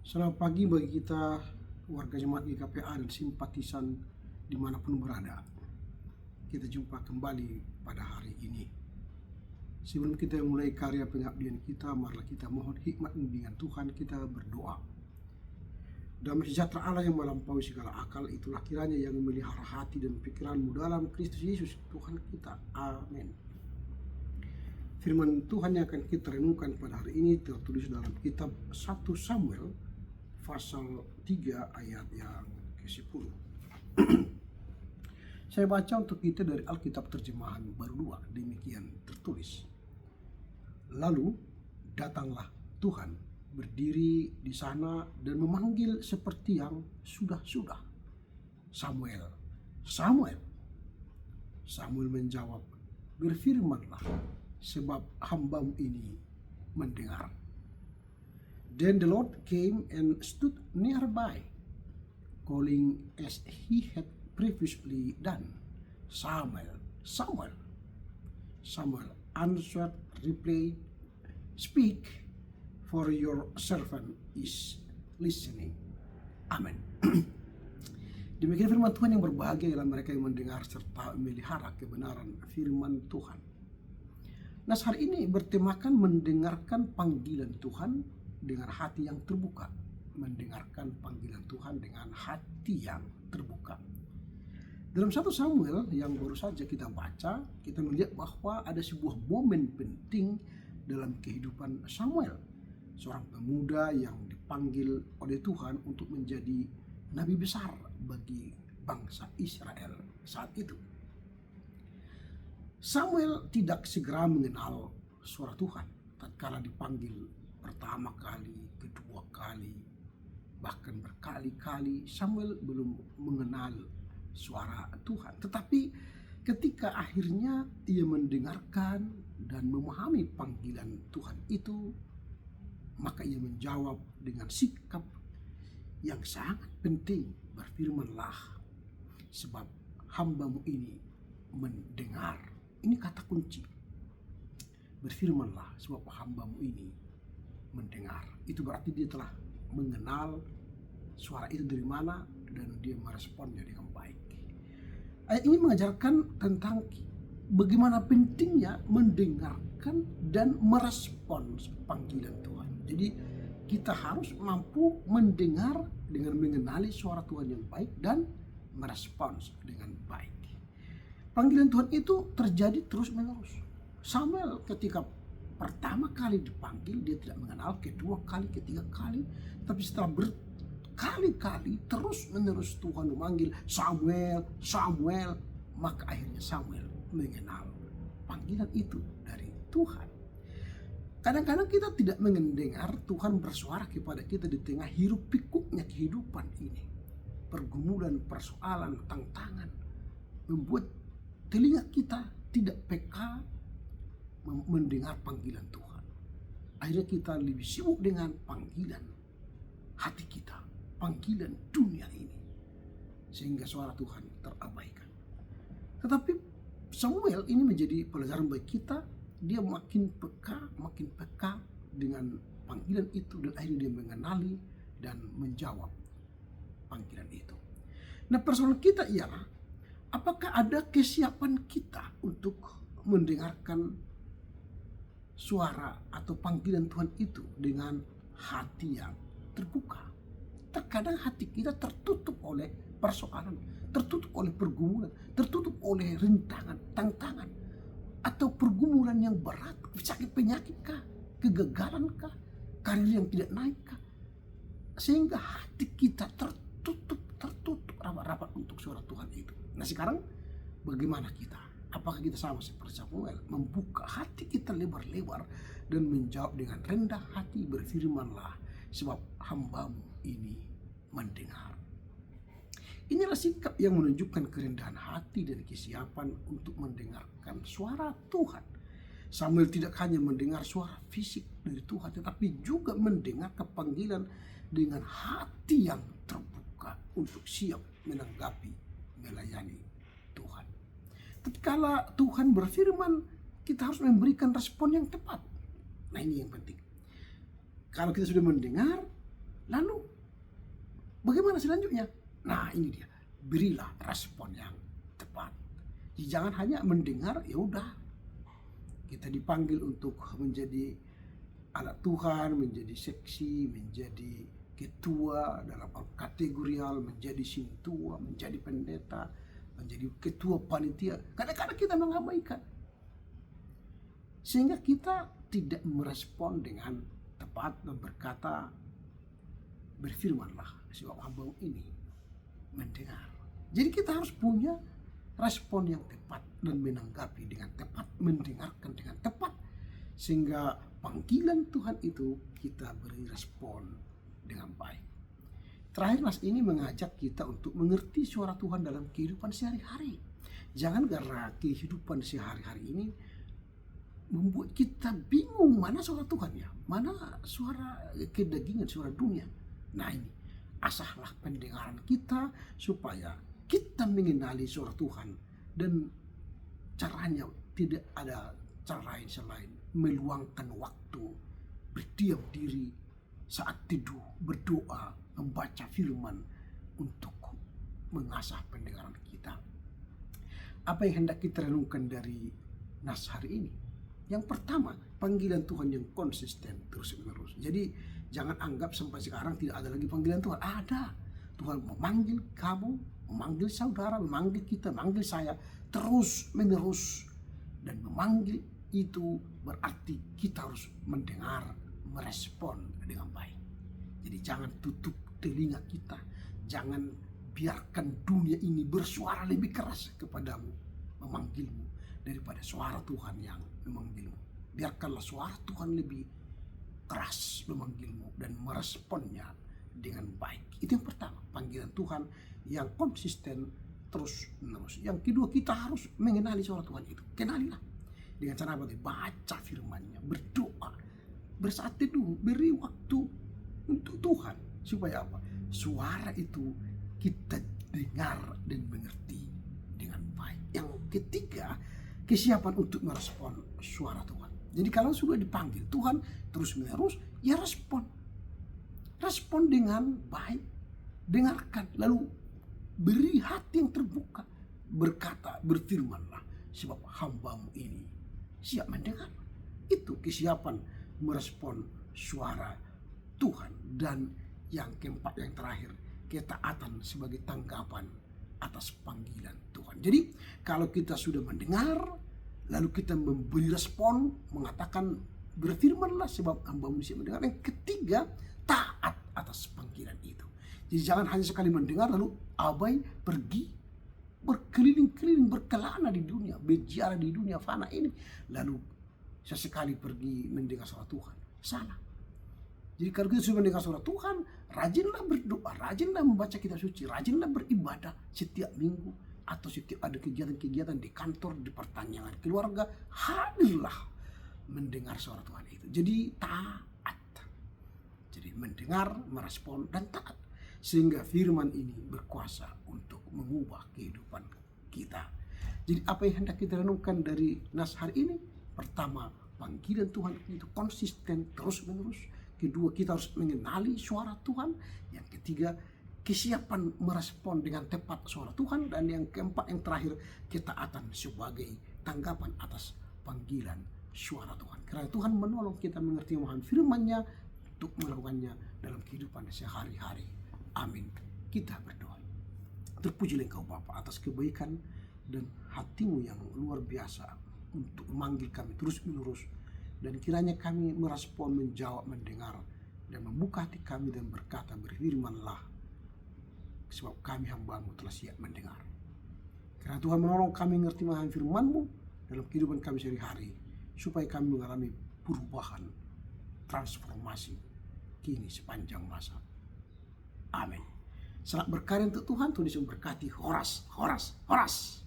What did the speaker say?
Selamat pagi bagi kita warga jemaat GKPA dan simpatisan dimanapun berada. Kita jumpa kembali pada hari ini. Sebelum kita mulai karya pengabdian kita, marilah kita mohon hikmat bimbingan Tuhan, kita berdoa. Damai sejahtera Allah yang melampaui segala akal, itulah kiranya yang memelihara hati dan pikiranmu dalam Kristus Yesus Tuhan kita. Amin. Firman Tuhan yang akan kita renungkan pada hari ini tertulis dalam kitab 1 Samuel pasal 3 ayat yang ke-10. Saya baca untuk kita dari Alkitab terjemahan baru 2, demikian tertulis. Lalu datanglah Tuhan berdiri di sana dan memanggil seperti yang sudah-sudah. Samuel, Samuel. Samuel menjawab, berfirmanlah, sebab hambamu ini mendengar. Then the Lord came and stood nearby, calling as he had previously done, Samuel, Samuel. Samuel answered, replied, speak, for your servant is listening. Amin. Demikian firman Tuhan yang berbahagia ialah mereka yang mendengar serta memelihara kebenaran firman Tuhan. Nah, hari ini bertemakan mendengarkan panggilan Tuhan dengan hati yang terbuka. Mendengarkan panggilan Tuhan dengan hati yang terbuka. Dalam 1 Samuel yang baru saja kita baca, kita melihat bahwa ada sebuah momen penting dalam kehidupan Samuel, seorang pemuda yang dipanggil oleh Tuhan untuk menjadi nabi besar bagi bangsa Israel saat itu. Samuel tidak segera mengenal suara Tuhan tatkala dipanggil pertama kali, kedua kali, bahkan berkali-kali. Samuel belum mengenal suara Tuhan. Tetapi ketika akhirnya ia mendengarkan dan memahami panggilan Tuhan itu, maka ia menjawab dengan sikap yang sangat penting, berfirmanlah, sebab hambamu ini mendengar. Ini kata kunci. Berfirmanlah, sebab hambamu ini mendengar. Itu berarti dia telah mengenal suara itu dari mana dan dia meresponnya dengan baik. Ayat ini mengajarkan tentang bagaimana pentingnya mendengarkan dan merespons panggilan Tuhan. Jadi kita harus mampu mendengar dengan mengenali suara Tuhan yang baik dan merespons dengan baik. Panggilan Tuhan itu terjadi terus menerus. Samuel ketika pertama kali dipanggil dia tidak mengenal, kedua kali, ketiga kali, tapi setelah berkali-kali terus menerus Tuhan memanggil Samuel, Samuel, maka akhirnya Samuel mengenal panggilan itu dari Tuhan. Kadang-kadang kita tidak mendengar Tuhan bersuara kepada kita di tengah hiruk pikuknya kehidupan ini. Pergumulan, persoalan, tantangan membuat telinga kita tidak peka mendengar panggilan Tuhan. Akhirnya kita lebih sibuk dengan panggilan hati kita, panggilan dunia ini, sehingga suara Tuhan terabaikan. Tetapi Samuel ini menjadi pelajaran bagi kita. Dia makin peka dengan panggilan itu, dan akhirnya dia mengenali dan menjawab panggilan itu. Nah, persoalan kita ialah apakah ada kesiapan kita untuk mendengarkan suara atau panggilan Tuhan itu dengan hati yang terbuka. Terkadang hati kita tertutup oleh persoalan, tertutup oleh pergumulan, tertutup oleh rintangan, tantangan, atau pergumulan yang berat, sakit penyakit kah, kegagalan kah, karir yang tidak naik kah, sehingga hati kita tertutup rapat-rapat untuk suara Tuhan itu. Nah, sekarang bagaimana kita? Apakah kita sama seperti Samuel, membuka hati kita lebar-lebar dan menjawab dengan rendah hati, berfirmanlah, sebab hambamu ini mendengar. Inilah sikap yang menunjukkan kerendahan hati dan kesiapan untuk mendengarkan suara Tuhan. Samuel tidak hanya mendengar suara fisik dari Tuhan, tetapi juga mendengar panggilan dengan hati yang terbuka untuk siap menanggapi, melayani Tuhan. Tatkala Tuhan berfirman, kita harus memberikan respon yang tepat. Nah, ini yang penting. Kalau kita sudah mendengar, lalu Bagaimana selanjutnya? Nah ini dia, berilah respon yang tepat. Jadi jangan hanya mendengar, ya udah. Kita dipanggil untuk menjadi anak Tuhan, menjadi seksi, menjadi ketua dalam kategorial, menjadi sintua, menjadi pendeta, menjadi ketua panitia. Kadang-kadang kita mengabaikan. Sehingga kita tidak merespon dengan tepat dan berkata, berfirmanlah sebab hambamu ini mendengar. Jadi kita harus punya respon yang tepat dan menanggapi dengan tepat, mendengarkan dengan tepat, sehingga panggilan Tuhan itu kita beri respon dengan baik. Terakhir nas ini mengajak kita untuk mengerti suara Tuhan dalam kehidupan sehari-hari. Jangan karena kehidupan sehari-hari ini membuat kita bingung mana suara Tuhan ya, mana suara kedagingan, suara dunia. Nah ini, asahlah pendengaran kita supaya kita mengenali suara Tuhan, dan caranya tidak ada cara lain selain meluangkan waktu, berdiam diri saat tidur, berdoa, membaca firman untuk mengasah pendengaran kita. Apa yang hendak kita renungkan dari nas hari ini? Yang pertama, panggilan Tuhan yang konsisten terus-menerus. Jadi jangan anggap sampai sekarang tidak ada lagi panggilan Tuhan. Ada. Tuhan memanggil kamu, memanggil saudara, memanggil kita, memanggil saya terus-menerus. Dan memanggil itu berarti kita harus mendengar, merespon dengan baik. Jadi jangan tutup telinga kita. Jangan biarkan dunia ini bersuara lebih keras kepadamu, memanggilmu, daripada suara Tuhan yang memanggilmu. Biarkanlah suara Tuhan lebih keras memanggilmu dan meresponnya dengan baik. Itu yang pertama, panggilan Tuhan yang konsisten terus-menerus. Yang kedua, kita harus mengenali suara Tuhan itu. Kenalilah dengan cara baca firman-Nya, berdoa, bersaat teduh, beri waktu untuk Tuhan. Supaya apa? Suara itu kita dengar dan mengerti dengan baik. Yang ketiga, kesiapan untuk merespon suara Tuhan. Jadi kalau sudah dipanggil Tuhan terus-menerus, ya respon. Respon dengan baik. Dengarkan, lalu beri hati yang terbuka. Berkata, berfirmanlah, sebab hambamu ini siap mendengar. Itu kesiapan merespon suara Tuhan. Dan yang keempat, yang terakhir, ketaatan sebagai tanggapan atas panggilan Tuhan. Jadi kalau kita sudah mendengar, lalu kita memberi respon, mengatakan berfirmanlah sebab hambamu siap mendengar. Yang ketiga, taat atas panggilan itu. Jadi jangan hanya sekali mendengar lalu abai, pergi berkeliling-keliling, berkelana di dunia, berziarah di dunia fana ini, lalu sesekali pergi mendengar suara Tuhan. Salah. Jadi kalau kita sudah mendengar suara Tuhan, rajinlah berdoa, rajinlah membaca kitab suci, rajinlah beribadah setiap minggu, atau setiap ada kegiatan-kegiatan di kantor, di pertanyaan keluarga, hadirlah mendengar suara Tuhan itu. Jadi taat. Jadi mendengar, merespon, dan taat. Sehingga firman ini berkuasa untuk mengubah kehidupan kita. Jadi apa yang hendak kita renungkan dari nas hari ini? Pertama, panggilan Tuhan itu konsisten terus-menerus. Kedua, kita harus mengenali suara Tuhan. Yang ketiga, kesiapan merespon dengan tepat suara Tuhan. Dan yang keempat, yang terakhir, ketaatan sebagai tanggapan atas panggilan suara Tuhan. Karena Tuhan menolong kita mengerti memahami firman-Nya untuk melakukannya dalam kehidupan sehari-hari. Amin. Kita berdoa. Terpujilah Engkau Bapa atas kebaikan dan hati-Mu yang luar biasa untuk memanggil kami terus-menerus. Dan kiranya kami merespon, menjawab, mendengar, dan membuka hati kami dan berkata, berfirmanlah, sebab kami hamba-Mu telah siap mendengar. Karena Tuhan menolong kami mengerti memahami firman-Mu dalam kehidupan kami sehari-hari, supaya kami mengalami perubahan, transformasi kini sepanjang masa. Amin. Selamat berkarya untuk Tuhan. Tuhan Yesus memberkati. Horas, horas, horas.